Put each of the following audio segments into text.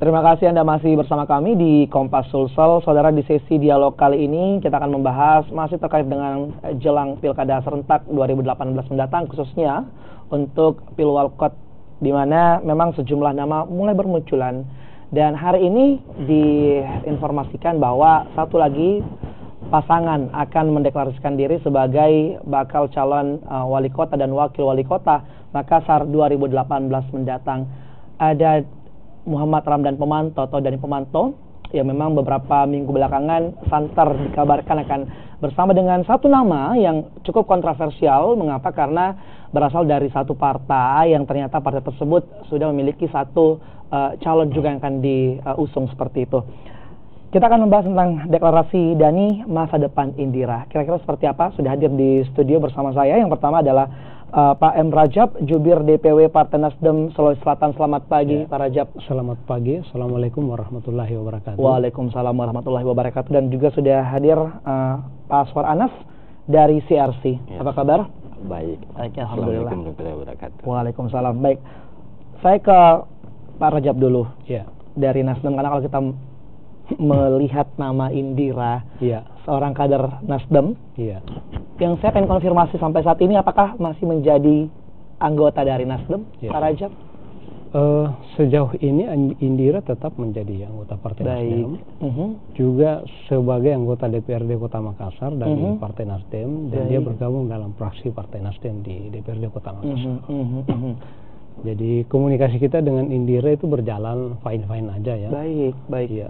Terima kasih Anda masih bersama kami di Kompas Sulsel. Saudara, di sesi dialog kali ini kita akan membahas masih terkait dengan jelang Pilkada serentak 2018 mendatang, khususnya untuk Pilwalkot, di mana memang sejumlah nama mulai bermunculan. Dan hari ini diinformasikan bahwa satu lagi pasangan akan mendeklarasikan diri sebagai bakal calon wali kota dan wakil wali kota Makassar 2018 mendatang. Ada Muhammad Ramdan Pemanto atau Dani Pemanto yang memang beberapa minggu belakangan santer dikabarkan akan bersama dengan satu nama yang cukup kontroversial. Mengapa? Karena berasal dari satu partai yang ternyata partai tersebut sudah memiliki satu calon juga yang akan diusung seperti itu. Kita akan membahas tentang deklarasi Dani masa depan Indira. Kira-kira seperti apa? Sudah hadir di studio bersama saya. Yang pertama adalah Pak M. Rajab, Jubir DPW Partai Nasdem Sulawesi Selatan. Selamat pagi, Pak Rajab. Selamat pagi. Assalamualaikum warahmatullahi wabarakatuh. Waalaikumsalam warahmatullahi wabarakatuh. Dan juga sudah hadir Pak Aswar Anas dari CRC. Ya. Apa kabar? Baik. Alhamdulillah. Assalamualaikum warahmatullahi wabarakatuh. Waalaikumsalam. Baik. Saya ke Pak Rajab dulu. Ya. Dari Nasdem, karena kalau kita melihat nama Indira, seorang kader Nasdem, yang saya pengen konfirmasi sampai saat ini, apakah masih menjadi anggota dari Nasdem, Pak Rajab? Sejauh ini Indira tetap menjadi anggota Partai Nasdem, juga sebagai anggota DPRD Kota Makassar dari Partai Nasdem, dan dia bergabung dalam fraksi Partai Nasdem di DPRD Kota Makassar. Jadi komunikasi kita dengan Indira itu berjalan fine-fine aja ya. Baik. Ya.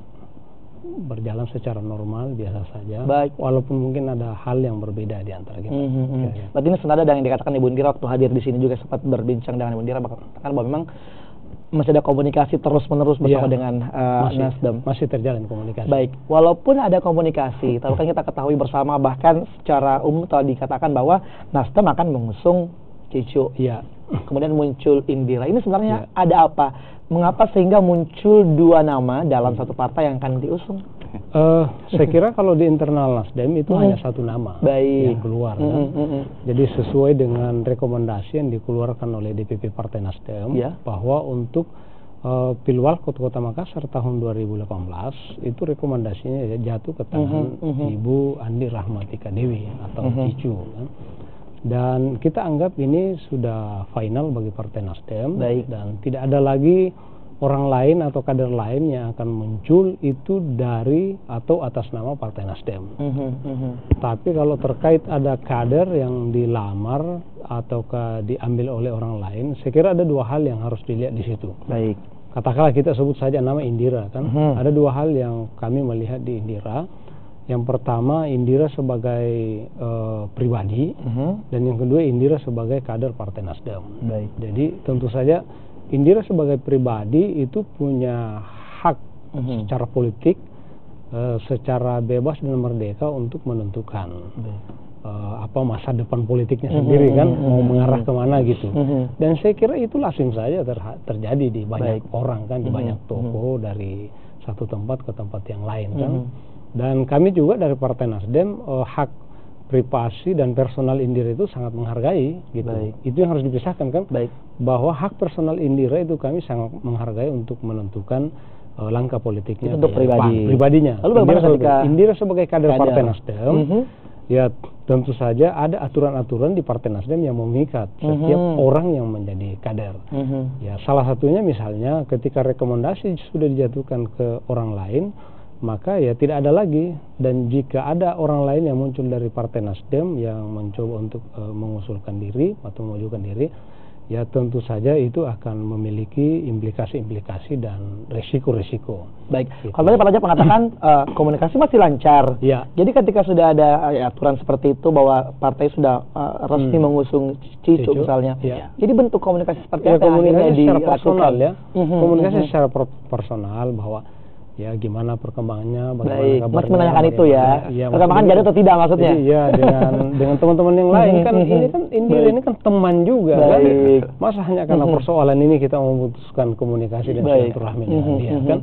Berjalan secara normal, biasa saja. Baik. Walaupun mungkin ada hal yang berbeda di antara kita. Berarti ini senada dengan yang dikatakan Ibu Indira waktu hadir di sini, juga sempat berbincang dengan Ibu Indira, bahkan bahwa memang masih ada komunikasi terus-menerus bersama dengan Nasdem. Masih terjalin komunikasi. Baik. Walaupun ada komunikasi, tapi kan kita ketahui bersama, bahkan secara umum telah dikatakan bahwa Nasdem akan mengusung Cicu. Kemudian muncul Indira. Ini sebenarnya ada apa? Mengapa sehingga muncul dua nama dalam satu partai yang akan diusung? Saya kira kalau di internal Nasdem itu hanya satu nama yang keluar. Jadi sesuai dengan rekomendasi yang dikeluarkan oleh DPP Partai Nasdem, bahwa untuk Pilwalkot Kota Makassar tahun 2018 itu rekomendasinya jatuh ke tangan Ibu Andi Rahmatika Dewi atau Cicu. Dan kita anggap ini sudah final bagi Partai Nasdem. Dan tidak ada lagi orang lain atau kader lain yang akan muncul itu dari atau atas nama Partai Nasdem. Tapi kalau terkait ada kader yang dilamar atau diambil oleh orang lain, saya kira ada dua hal yang harus dilihat di situ. Katakanlah kita sebut saja nama Indira kan. Ada dua hal yang kami melihat di Indira. Yang pertama, Indira sebagai pribadi, dan yang kedua Indira sebagai kader Partai Nasdem. Jadi tentu saja Indira sebagai pribadi itu punya hak secara politik, secara bebas dan merdeka untuk menentukan apa masa depan politiknya sendiri kan, mau mengarah kemana gitu. Dan saya kira itu lazim saja terjadi di banyak orang kan, di banyak tokoh dari satu tempat ke tempat yang lain kan. Dan kami juga dari Partai Nasdem hak privasi dan personal Indira itu sangat menghargai gitu. Itu yang harus dipisahkan kan. Bahwa hak personal Indira itu kami sangat menghargai untuk menentukan langkah politiknya untuk pribadinya. Lalu bagaimana Indira sebagai kader Partai Nasdem, ya tentu saja ada aturan-aturan di Partai Nasdem yang mengikat setiap orang yang menjadi kader. Ya salah satunya misalnya ketika rekomendasi sudah dijatuhkan ke orang lain, maka ya tidak ada lagi. Dan jika ada orang lain yang muncul dari Partai Nasdem yang mencoba untuk mengusulkan diri atau mengajukan diri, ya tentu saja itu akan memiliki implikasi-implikasi dan resiko-resiko. Gitu. Kalau tadi Pak Rajab mengatakan komunikasi masih lancar. Jadi ketika sudah ada aturan seperti itu bahwa partai sudah resmi mengusung Cicu misalnya, jadi bentuk komunikasi seperti apa? Komunikasi secara personal komunikasi secara personal bahwa ya gimana perkembangannya, bagaimana kabarnya. Mas menanyakan itu perkembangan jadi atau tidak maksudnya? Iya, dengan teman-teman yang lain kan ini kan Indira ini kan teman juga kan. Masa hanya karena persoalan ini kita memutuskan komunikasi dan silaturahmi dengan dia kan?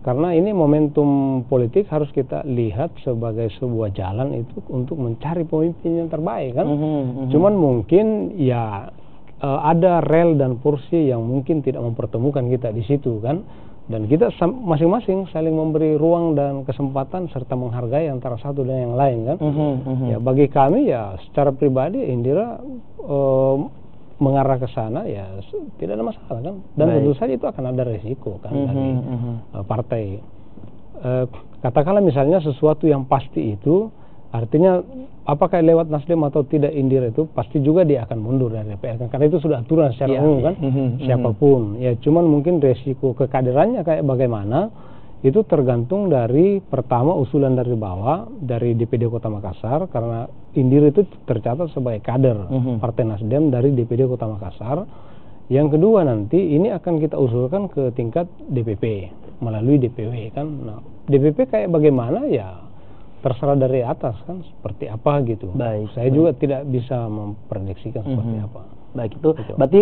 Karena ini momentum politik harus kita lihat sebagai sebuah jalan itu untuk mencari pemimpin yang terbaik kan. Cuman mungkin ya ada rel dan porsi yang mungkin tidak mempertemukan kita di situ kan, dan kita masing-masing saling memberi ruang dan kesempatan serta menghargai antara satu dan yang lain kan. Ya bagi kami ya secara pribadi Indira mengarah ke sana ya tidak ada masalah kan, dan tentu saja itu akan ada resiko kan dari partai. Katakanlah misalnya sesuatu yang pasti itu, artinya apakah lewat Nasdem atau tidak Indira itu pasti juga dia akan mundur dari DPR kan, karena itu sudah aturan secara umum kan, siapapun ya. Cuman mungkin resiko kekaderannya kayak bagaimana itu tergantung dari pertama usulan dari bawah, dari DPD Kota Makassar, karena Indira itu tercatat sebagai kader Partai Nasdem dari DPD Kota Makassar. Yang kedua nanti ini akan kita usulkan ke tingkat DPP melalui DPW kan. Nah, DPP kayak bagaimana ya terserah dari atas kan, seperti apa gitu. Saya juga tidak bisa memprediksikan seperti apa. Baik, itu berarti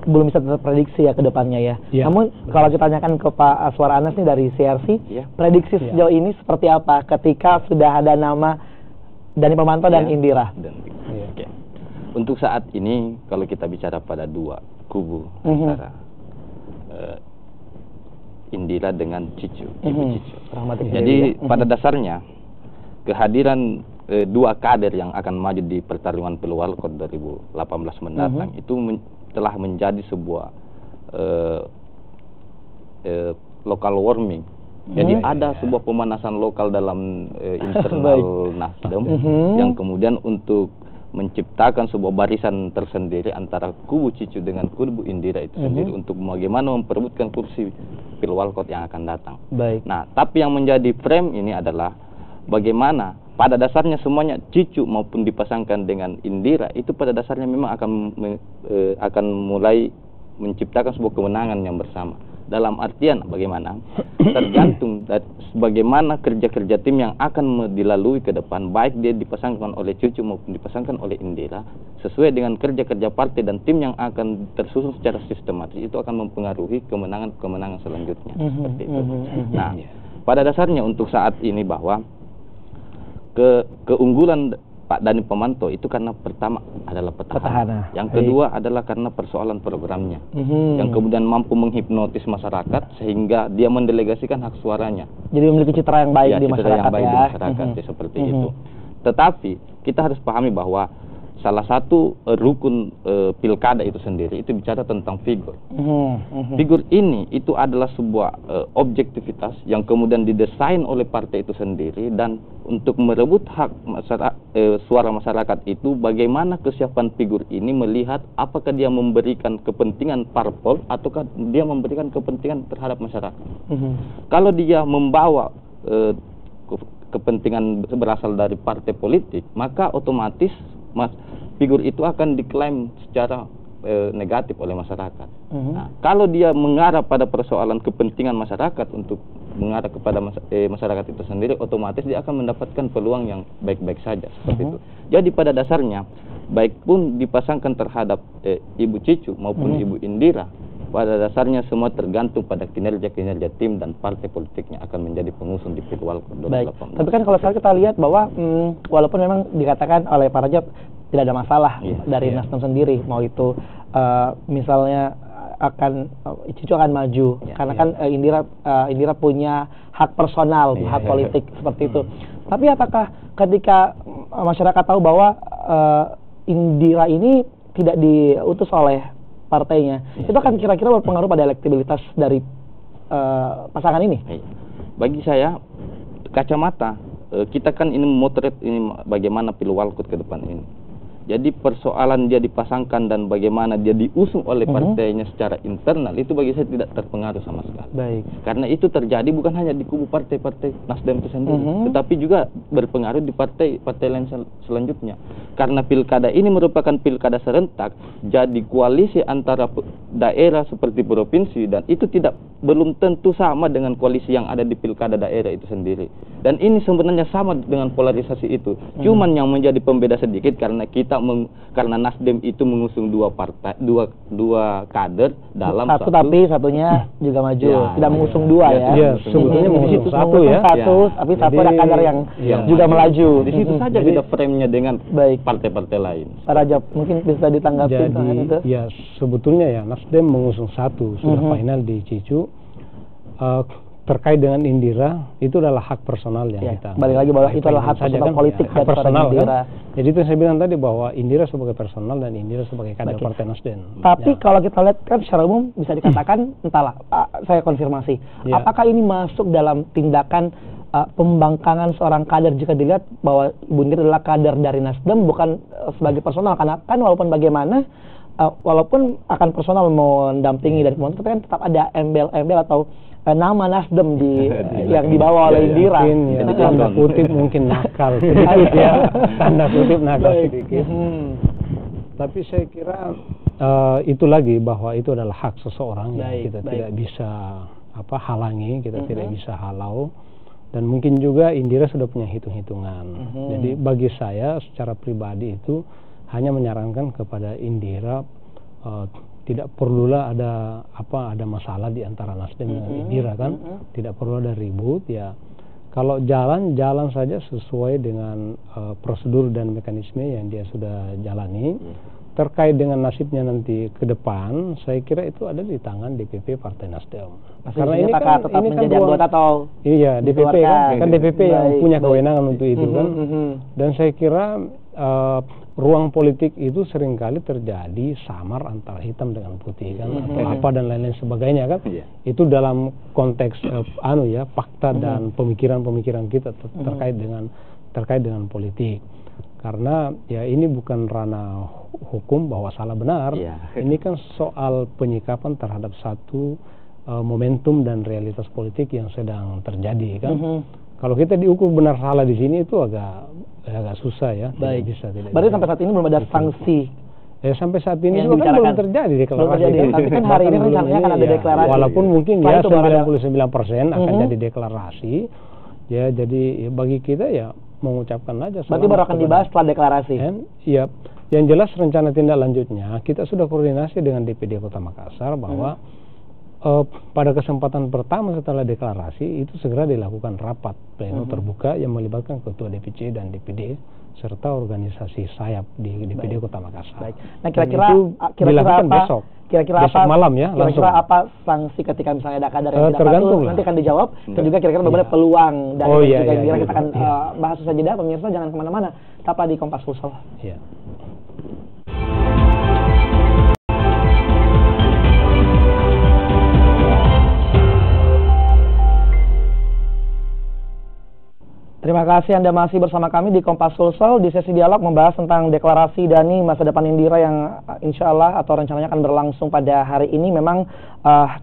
belum bisa terprediksi ya ke depannya ya. Namun kalau kita tanyakan ke Pak Aswar Anas nih dari CRC, prediksi sejauh ini seperti apa ketika sudah ada nama Dani Pomanto dan Indira? Untuk saat ini kalau kita bicara pada dua kubu antara Indira dengan Cicu, Ibu Cicu. Jadi pada dasarnya kehadiran dua kader yang akan maju di pertarungan Pilwalkot 2018 mendatang itu telah menjadi sebuah local warming. Jadi ada sebuah pemanasan lokal dalam internal Nasdem yang kemudian untuk menciptakan sebuah barisan tersendiri antara kubu Cicu dengan kubu Indira itu sendiri untuk bagaimana memperebutkan kursi Pilwalkot yang akan datang. Nah, tapi yang menjadi frame ini adalah bagaimana pada dasarnya semuanya Cicu maupun dipasangkan dengan Indira itu pada dasarnya memang akan mulai menciptakan sebuah kemenangan yang bersama. Dalam artian bagaimana tergantung dari bagaimana kerja-kerja tim yang akan dilalui ke depan, baik dia dipasangkan oleh Cicu maupun dipasangkan oleh Indira, sesuai dengan kerja-kerja partai dan tim yang akan tersusun secara sistematis, itu akan mempengaruhi kemenangan selanjutnya. Seperti itu. Nah, pada dasarnya untuk saat ini bahwa keunggulan Pak Dani Pomanto itu karena pertama adalah petahana. Yang kedua adalah karena persoalan programnya, yang kemudian mampu menghipnotis masyarakat sehingga dia mendelegasikan hak suaranya. Jadi memiliki citra yang baik di masyarakat di masyarakat seperti itu. Tetapi kita harus pahami bahwa salah satu rukun pilkada itu sendiri itu bicara tentang figur. Figur ini itu adalah sebuah objektivitas yang kemudian didesain oleh partai itu sendiri, dan untuk merebut hak suara masyarakat itu bagaimana kesiapan figur ini melihat apakah dia memberikan kepentingan parpol ataukah dia memberikan kepentingan terhadap masyarakat. Kalau dia membawa kepentingan berasal dari partai politik, maka otomatis figur itu akan diklaim secara negatif oleh masyarakat. Nah, kalau dia mengarah pada persoalan kepentingan masyarakat untuk mengarah kepada masyarakat itu sendiri, otomatis dia akan mendapatkan peluang yang baik-baik saja seperti itu. Jadi pada dasarnya baik pun dipasangkan terhadap Ibu Cicu maupun Ibu Indira, pada dasarnya semua tergantung pada kinerja-kinerja tim dan partai politiknya akan menjadi pengusung di Pilwalkot 2018. Tapi kan kalau sekarang kita lihat bahwa walaupun memang dikatakan oleh Pak Rajab tidak ada masalah dari Nasdem sendiri, mau itu misalnya Cicu akan maju karena kan Indira punya hak personal, hak politik seperti itu. Tapi apakah ketika masyarakat tahu bahwa Indira ini tidak diutus oleh partainya, itu akan kira-kira berpengaruh pada elektabilitas dari pasangan ini? Bagi saya, kacamata kita kan ini memotret ini bagaimana Pilwalkot ke depan ini. Jadi persoalan dia dipasangkan dan bagaimana dia diusung oleh partainya secara internal itu bagi saya tidak terpengaruh sama sekali. Karena itu terjadi bukan hanya di kubu partai-partai Nasdem itu sendiri, tetapi juga berpengaruh di partai-partai lain selanjutnya. Karena pilkada ini merupakan pilkada serentak, jadi koalisi antara daerah seperti provinsi, dan itu belum tentu sama dengan koalisi yang ada di pilkada daerah itu sendiri. Dan ini sebenarnya sama dengan polarisasi itu. Cuman yang menjadi pembeda sedikit karena kita karena Nasdem itu mengusung dua partai, dua kader dalam satu, tapi satunya juga maju, tidak mengusung dua ya. Iya, sebetulnya mengusung satu ya. Tapi satu ada kader yang juga melaju. Di situ saja beda frame-nya dengan partai-partai lain. Pak Rajab, mungkin bisa ditanggapi dengan itu. Ya, sebetulnya ya Nasdem mengusung satu, sudah final di Cicu. Terkait dengan Indira, itu adalah hak personal yang kita balik lagi bahwa itu adalah hak personal politik hak personal Indira. Jadi itu yang saya bilang tadi bahwa Indira sebagai personal dan Indira sebagai kader Partai Nasdem. Tapi kalau kita lihat kan secara umum bisa dikatakan entahlah, saya konfirmasi, apakah ini masuk dalam tindakan pembangkangan seorang kader jika dilihat bahwa Ibu Indira adalah kader dari Nasdem bukan sebagai personal, karena kan walaupun bagaimana walaupun akan personal mendampingi dan kemudian, tapi kan tetap ada embel-embel atau nama Nasdem yang dibawa oleh Indira. Ya, tanda kutip mungkin nakal sedikit ya, tanda kutip nakal sedikit. Tapi saya kira itu lagi bahwa itu adalah hak seseorang yang kita tidak bisa halangi, kita tidak bisa halau. Dan mungkin juga Indira sudah punya hitung-hitungan. Jadi bagi saya secara pribadi itu hanya menyarankan kepada Indira tidak perlulah ada masalah di antara Nasdem dengan Indira kan, tidak perlu ada ribut ya. Kalau jalan saja sesuai dengan prosedur dan mekanisme yang dia sudah jalani. Terkait dengan nasibnya nanti ke depan, saya kira itu ada di tangan DPP Partai Nasdem. Karena ini kan menjadi anggota atau DPP kan DPP yang punya kewenangan untuk itu kan. Dan saya kira ruang politik itu seringkali terjadi samar antara hitam dengan putih kan, atau apa dan lain-lain sebagainya kan. Itu dalam konteks fakta dan pemikiran-pemikiran kita terkait dengan politik. Karena ya ini bukan ranah hukum bahwa salah benar. Ini kan soal penyikapan terhadap satu momentum dan realitas politik yang sedang terjadi kan. Kalau kita diukur benar salah di sini itu agak susah ya. Tidak bisa. Berarti sampai saat ini belum ada sanksi. Sampai saat ini juga kan belum terjadi deklarasi. Tapi kan hari ini rencananya akan ada deklarasi. Walaupun mungkin ya 99% akan jadi deklarasi. Ya jadi bagi kita ya mengucapkan aja. Berarti baru akan dibahas setelah deklarasi. Iya. Yang jelas rencana tindak lanjutnya kita sudah koordinasi dengan DPD Kota Makassar bahwa pada kesempatan pertama setelah deklarasi itu segera dilakukan rapat pleno terbuka yang melibatkan Ketua DPC dan DPD serta organisasi sayap di DPD Kota Makassar. Nah kira-kira apa besok malam ya langsung. Kira-kira apa sanksi ketika misalnya ada kader yang tidak patuh, nanti akan dijawab. Dan juga kira-kira bagaimana peluang dan kira-kira kita akan bahas usai jeda. Pemirsa jangan kemana-mana, tetaplah di Kompas Sulsel. Terima kasih Anda masih bersama kami di Kompas Sulsel di sesi dialog membahas tentang deklarasi Dhani masa depan Indira yang insya Allah atau rencananya akan berlangsung pada hari ini. Memang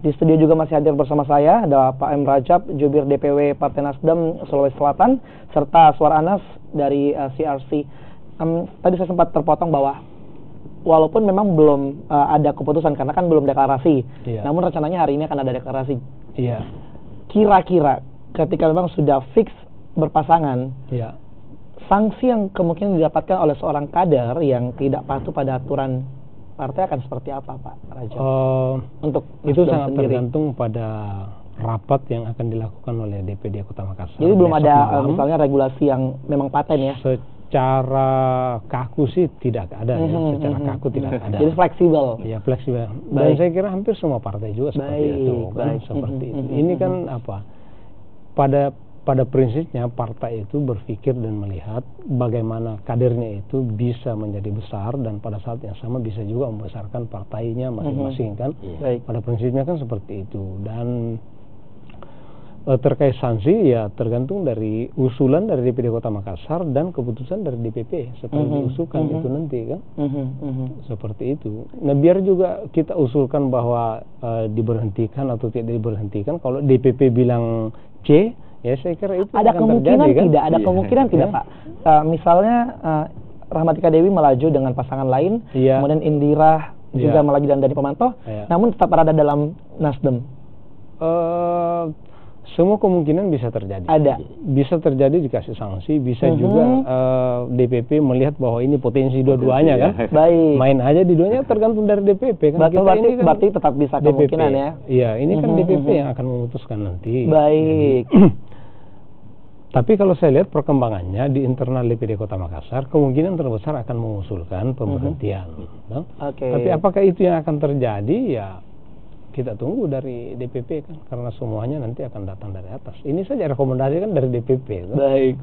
di studio juga masih hadir bersama saya ada Pak M. Rajab, Jubir DPW Partai Nasdem Sulawesi Selatan, serta Suara Anas dari CRC. Tadi saya sempat terpotong bahwa walaupun memang belum ada keputusan karena kan belum deklarasi, namun rencananya hari ini akan ada deklarasi. Kira-kira ketika memang sudah fix berpasangan, sanksi yang kemungkinan didapatkan oleh seorang kader yang tidak patuh pada aturan partai akan seperti apa, Pak Rajab? Untuk itu sangat tergantung pada rapat yang akan dilakukan oleh DPD Kota Makassar. Jadi belum ada misalnya regulasi yang memang paten ya? Secara kaku sih tidak ada secara kaku tidak ada. Jadi fleksibel. Ya fleksibel. Dan saya kira hampir semua partai juga seperti itu kan, seperti itu. Ini kan pada prinsipnya partai itu berpikir dan melihat bagaimana kadernya itu bisa menjadi besar dan pada saat yang sama bisa juga membesarkan partainya masing-masing kan. Pada prinsipnya kan seperti itu. Dan terkait sanksi ya tergantung dari usulan dari DPD Kota Makassar dan keputusan dari DPP setelah diusulkan itu nanti kan. Seperti itu. Nah biar juga kita usulkan bahwa diberhentikan atau tidak diberhentikan, kalau DPP bilang C, ya saya kira itu ada kemungkinan terjadi, kan? Tidak ada kemungkinan tidak Pak. Misalnya Rahmatika Dewi melaju dengan pasangan lain, kemudian Indira juga melaju dan Dhani Pomanto, namun tetap berada dalam Nasdem. Semua kemungkinan bisa terjadi. Ada. Bisa terjadi dikasih sanksi, bisa juga DPP melihat bahwa ini potensi dua-duanya kan. Baik. Main aja di duanya tergantung dari DPP kan. Berarti tetap bisa DPP. Kemungkinan ya. Iya, ini kan DPP yang akan memutuskan nanti. Baik. Tapi kalau saya lihat perkembangannya di internal DPD Kota Makassar, kemungkinan terbesar akan mengusulkan pemberhentian. Tapi apakah itu yang akan terjadi? Ya kita tunggu dari DPP kan, karena semuanya nanti akan datang dari atas. Ini saja rekomendasi kan dari DPP. Kan? Baik.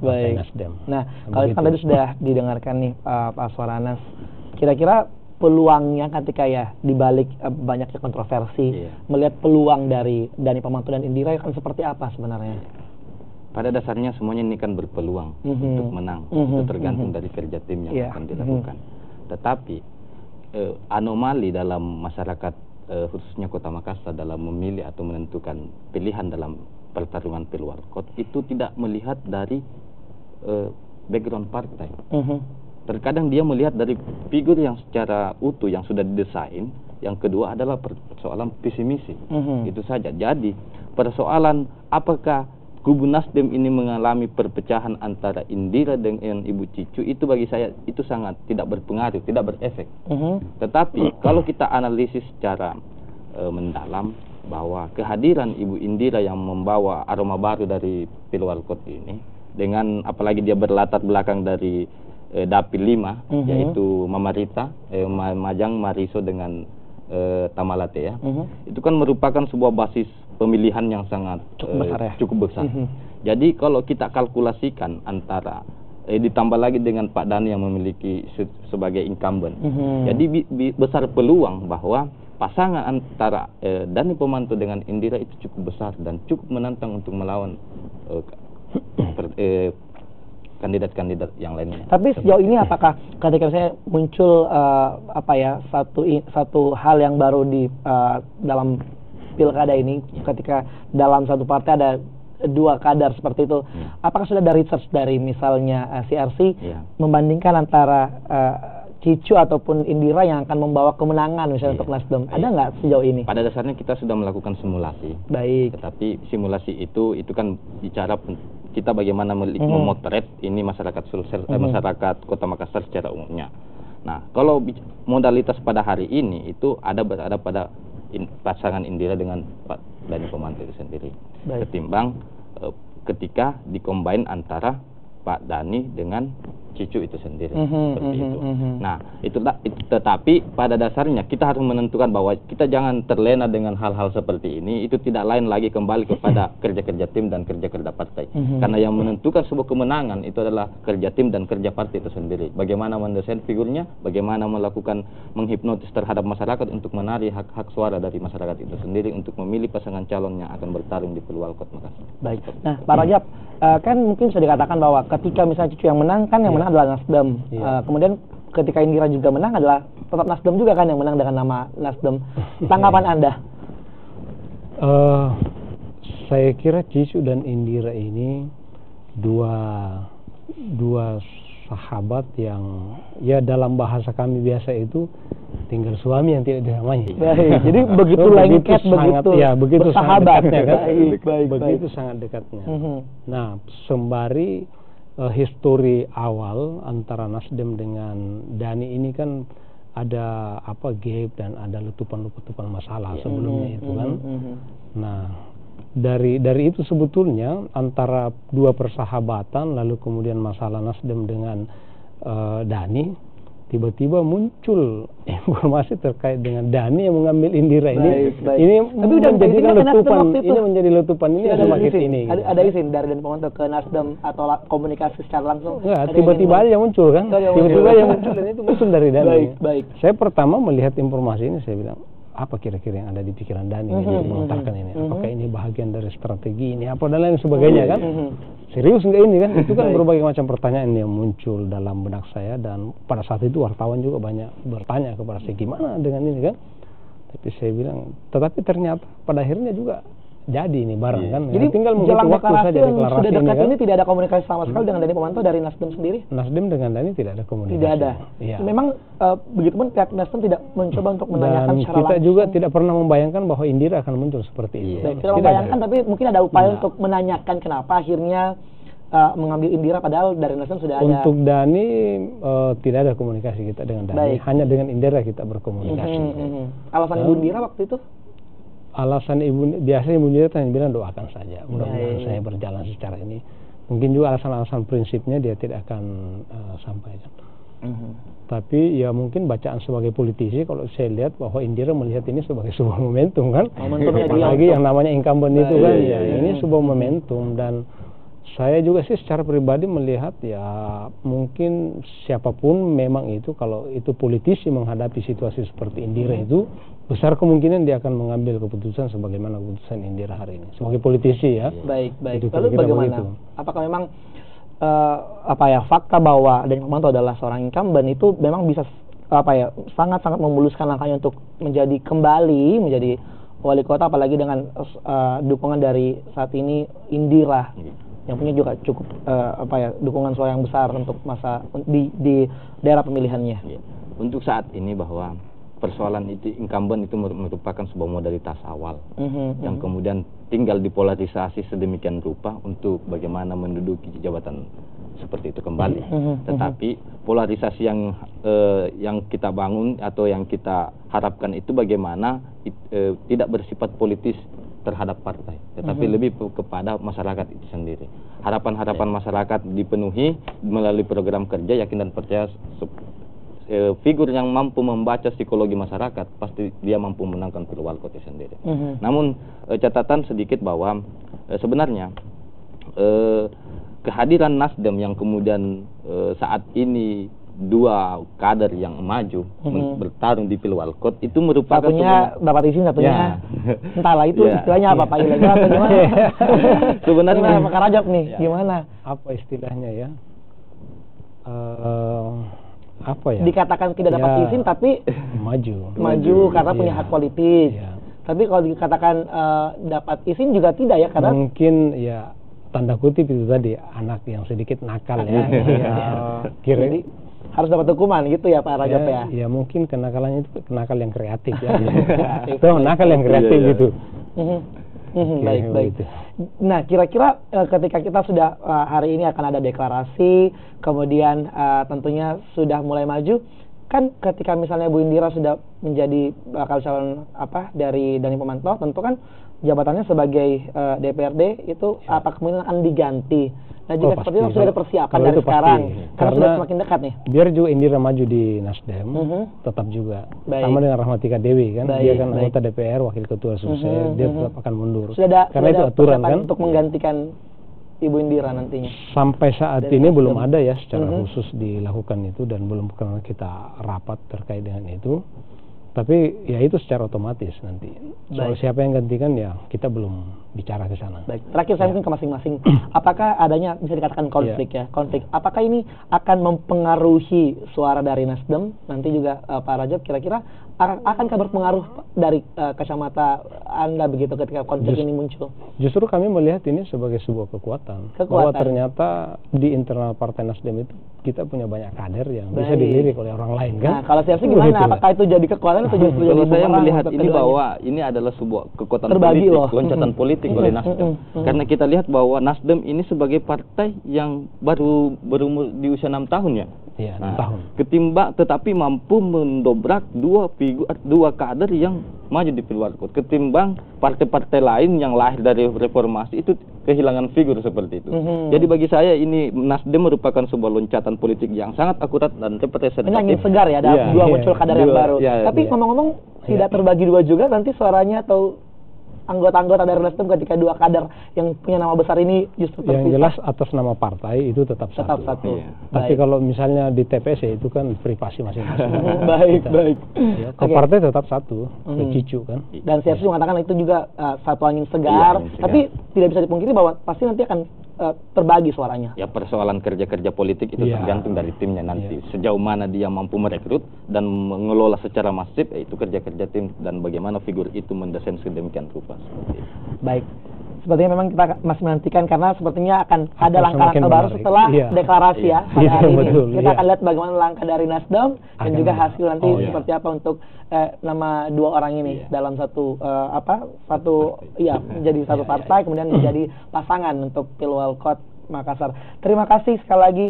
Nah, kalau kan tadi sudah didengarkan nih Pak Suaranas, kira-kira peluangnya ketika ya dibalik banyaknya kontroversi, melihat peluang dari Dhani Pomanto dan Indira kan seperti apa sebenarnya? Pada dasarnya semuanya ini kan berpeluang untuk menang, itu tergantung dari kerja tim yang akan dilakukan. Tetapi anomali dalam masyarakat khususnya Kota Makassar dalam memilih atau menentukan pilihan dalam pertarungan pilwalkot itu tidak melihat dari background partai. Terkadang dia melihat dari figur yang secara utuh yang sudah didesain. Yang kedua adalah persoalan visi misi. Itu saja. Jadi persoalan apakah kubu Nasdem ini mengalami perpecahan antara Indira dengan Ibu Cicu, itu bagi saya itu sangat tidak berpengaruh, tidak berefek. Tetapi kalau kita analisis secara mendalam bahwa kehadiran Ibu Indira yang membawa aroma baru dari Pilwalkot ini, dengan apalagi dia berlatar belakang dari Dapil 5, yaitu Mama Rita, Majang, Mariso dengan Tamalate ya, itu kan merupakan sebuah basis pemilihan yang sangat cukup besar. Jadi kalau kita kalkulasikan antara ditambah lagi dengan Pak Dhani yang memiliki sebagai incumbent, jadi besar peluang bahwa pasangan antara Dhani Pomanto dengan Indira itu cukup besar dan cukup menantang untuk melawan kandidat-kandidat yang lainnya. Tapi sejauh ini apakah ketika saya muncul satu hal yang baru di dalam pilkada ini, ketika dalam satu partai ada dua kadar seperti itu, apakah sudah ada research dari misalnya CRC membandingkan antara Cicu ataupun Indira yang akan membawa kemenangan misalnya untuk Nasdem? Ada nggak sejauh ini? Pada dasarnya kita sudah melakukan simulasi. Baik. Tetapi simulasi itu kan bicara kita bagaimana memotret ini masyarakat masyarakat Kota Makassar secara umumnya. Nah, kalau modalitas pada hari ini itu ada pada pasangan Indira dengan Pak Dhani Pomanto itu sendiri. Ketimbang ketika dikombin antara Pak Dhani dengan Cicu itu sendiri, seperti itu. Nah, tetapi pada dasarnya kita harus menentukan bahwa kita jangan terlena dengan hal-hal seperti ini. Itu tidak lain lagi kembali kepada kerja-kerja tim dan kerja-kerja partai. Karena yang menentukan sebuah kemenangan itu adalah kerja tim dan kerja partai itu sendiri. Bagaimana mendesain figurnya, bagaimana melakukan menghipnotis terhadap masyarakat untuk menarik hak suara dari masyarakat itu sendiri untuk memilih pasangan calon yang akan bertarung di Pilwalkot Makassar. Baik. Nah, Pak Rajab, kan mungkin sudah dikatakan bahwa ketika misalnya Cicu yang menang, kan yang menang adalah Nasdem. Kemudian ketika Indira juga menang adalah tetap Nasdem juga kan yang menang dengan nama Nasdem. Tanggapan Anda? Saya kira Cicu dan Indira ini dua sahabat yang ya dalam bahasa kami biasa itu tinggal suami yang tidak dinamai. Baik. Jadi begitu lengket, begitu sahabat dekatnya kan. Baik. Begitu sangat dekatnya. Nah, sembari histori awal antara Nasdem dengan Dhani ini kan ada gap dan ada letupan-letupan masalah sebelumnya itu kan. Nah, dari itu sebetulnya antara dua persahabatan lalu kemudian masalah Nasdem dengan Dhani, tiba-tiba muncul informasi terkait dengan Dhani yang mengambil Indira ini. Ini menjadi letupan. Ini menjadi letupan. Ini ada maksud ini. Ada izin dari Dhani Pomanto ke Nasdem atau komunikasi secara langsung? Enggak, tiba-tiba aja muncul kan. Tiba-tiba yang muncul dan itu muncul dari Dhani. Baik. Saya pertama melihat informasi ini, saya bilang, apa kira-kira yang ada di pikiran Dhani untuk melontarkan ini? Apakah ini bahagian dari strategi ini? Apa dan lain sebagainya kan? Serius enggak ini kan? Itu kan berbagai macam pertanyaan yang muncul dalam benak saya, dan pada saat itu wartawan juga banyak bertanya kepada saya gimana dengan ini kan? Tapi saya bilang, tetapi ternyata pada akhirnya juga jadi ini barang kan. Jadi tinggal jelang deklarasi yang sudah dekat kan, ini tidak ada komunikasi sama sekali dengan Dhani Pomanto dari Nasdem sendiri? Nasdem dengan Dhani tidak ada komunikasi. Tidak ada. Ya. Memang begitupun pihak Nasdem tidak mencoba untuk menanyakan secara langsung. Kita juga tidak pernah membayangkan bahwa Indira akan muncul seperti itu. Tidak membayangkan, tapi mungkin ada upaya untuk menanyakan kenapa akhirnya mengambil Indira padahal dari Nasdem sudah ada. Untuk Dhani tidak ada komunikasi kita dengan Dhani, hanya dengan Indira kita berkomunikasi. Alasan Ibu Indira waktu itu? Alasan biasanya Ibu Indira hanya bilang doakan saja, mudah-mudahan saya berjalan secara ini. Mungkin juga alasan-alasan prinsipnya dia tidak akan sampaikan. Tapi ya mungkin bacaan sebagai politisi, kalau saya lihat bahwa Indira melihat ini sebagai sebuah momentum kan. Apalagi yang namanya incumbent itu kan, ini sebuah momentum. Dan saya juga sih secara pribadi melihat ya mungkin siapapun memang itu, kalau itu politisi menghadapi situasi seperti Indira itu, besar kemungkinan dia akan mengambil keputusan sebagaimana keputusan Indira hari ini sebagai politisi ya. Baik. Lalu bagaimana? Begitu. Apakah memang fakta bahwa Dhani Pomanto adalah seorang incumbent itu memang bisa sangat-sangat memuluskan langkahnya untuk kembali menjadi wali kota, apalagi dengan dukungan dari saat ini Indira yang punya juga cukup dukungan suara yang besar untuk masa di daerah pemilihannya. Untuk saat ini bahwa persoalan itu incumbent itu merupakan sebuah modalitas awal yang kemudian tinggal dipolarisasi sedemikian rupa untuk bagaimana menduduki jabatan seperti itu kembali. Tetapi polarisasi yang kita bangun atau yang kita harapkan itu bagaimana tidak bersifat politis terhadap partai, tetapi lebih kepada masyarakat itu sendiri. Harapan-harapan masyarakat dipenuhi melalui program kerja, yakin dan percaya figur yang mampu membaca psikologi masyarakat pasti dia mampu menangkan Pilwalkot itu sendiri. Namun catatan sedikit bahwa sebenarnya kehadiran Nasdem yang kemudian saat ini dua kader yang maju bertarung di Pilwalkot itu merupakan satunya dapat izin, satunya entahlah itu istilahnya apa, Pak ilegal atau gimana? Sebenarnya Pak Rajab nih gimana? Apa istilahnya ya? Dikatakan tidak dapat izin tapi maju karena punya hak politis. Tapi kalau dikatakan dapat izin juga tidak ya, karena mungkin ya tanda kutip itu tadi anak yang sedikit nakal ya. Jadi harus dapat hukuman gitu ya Pak Rajab ya. Ya mungkin kenakalannya itu kenakal yang kreatif ya. Itu nakal yang kreatif gitu. Baik. Nah, kira-kira ketika kita sudah hari ini akan ada deklarasi, kemudian tentunya sudah mulai maju, kan ketika misalnya Bu Indira sudah menjadi bakal calon dari Dhani Pomanto, tentu kan jabatannya sebagai DPRD itu apa kemungkinan akan diganti. Nah, jika seperti itu sudah ada persiapan dari sekarang, karena sudah semakin dekat nih. Biar juga Indira maju di Nasdem, tetap juga. Sama dengan Rahmatika Dewi kan, dia kan anggota DPR, wakil ketua saya, dia tetap akan mundur. Karena itu aturan kan untuk menggantikan Ibu Indira nantinya. Sampai saat ini belum ada ya secara khusus dilakukan itu, dan belum pernah kita rapat terkait dengan itu. Tapi ya itu secara otomatis nanti. Soal siapa yang gantikan ya kita belum bicara ke sana. Baik. Terakhir saya mungkin ke masing-masing. Apakah adanya bisa dikatakan konflik konflik? Apakah ini akan mempengaruhi suara dari Nasdem? Nanti juga Pak Rajab kira-kira akankah berpengaruh dari kacamata Anda begitu ketika konflik ini muncul? Justru kami melihat ini sebagai sebuah kekuatan. Bahwa ternyata di internal Partai Nasdem itu kita punya banyak kader yang bisa dilirik oleh orang lain kan. Nah, kalau saya sih gimana? Apakah itu jadi kekuatan atau justru jadi saya melihat ini bahwa ini adalah sebuah kekuatan politik, loncatan politik oleh Nasdem. Karena kita lihat bahwa Nasdem ini sebagai partai yang baru berumur di usia 6 tahun ya. Iya, 6 tahun. Ketimbang tetapi mampu mendobrak dua kader yang maju di Pilwalkot, ketimbang partai-partai lain yang lahir dari reformasi itu kehilangan figur seperti itu. Jadi bagi saya ini Nasdem merupakan sebuah loncatan politik yang sangat akurat dan representatif. Ini angin segar ya, ada dua muncul kader yang baru. Tapi ngomong-ngomong tidak terbagi dua juga nanti suaranya atau anggota-anggota dari Nasdem ketika dua kader yang punya nama besar ini justru terpisah. Yang jelas atas nama partai itu tetap satu. Iya. Tapi kalau misalnya di TPS ya itu kan privasi masing-masing. Baik. Ya, partai tetap satu, Cicu kan. Dan saya mengatakan itu juga satu angin segar. Tapi tidak bisa dipungkiri bahwa pasti nanti akan terbagi suaranya? Ya, persoalan kerja-kerja politik itu tergantung dari timnya nanti. Sejauh mana dia mampu merekrut dan mengelola secara masif, itu kerja-kerja tim dan bagaimana figur itu mendesain sedemikian rupa. Baik. Sepertinya memang kita masih menantikan karena sepertinya akan ada langkah-langkah baru setelah deklarasi ya pada hari ini. Kita akan lihat bagaimana langkah dari Nasdem dan juga hasil nanti seperti apa untuk nama dua orang ini dalam menjadi satu partai kemudian menjadi pasangan untuk Pilwalkot Makassar. Terima kasih sekali lagi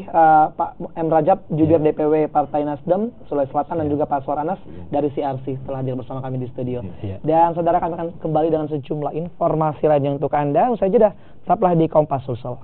Pak M. Rajab, jubir DPW Partai Nasdem Sulawesi Selatan dan juga Pak Suaranas dari CRC telah hadir bersama kami di studio. Dan saudara, kami akan kembali dengan sejumlah informasi lainnya untuk Anda. Usai jeda, tetaplah di Kompas Sulsel.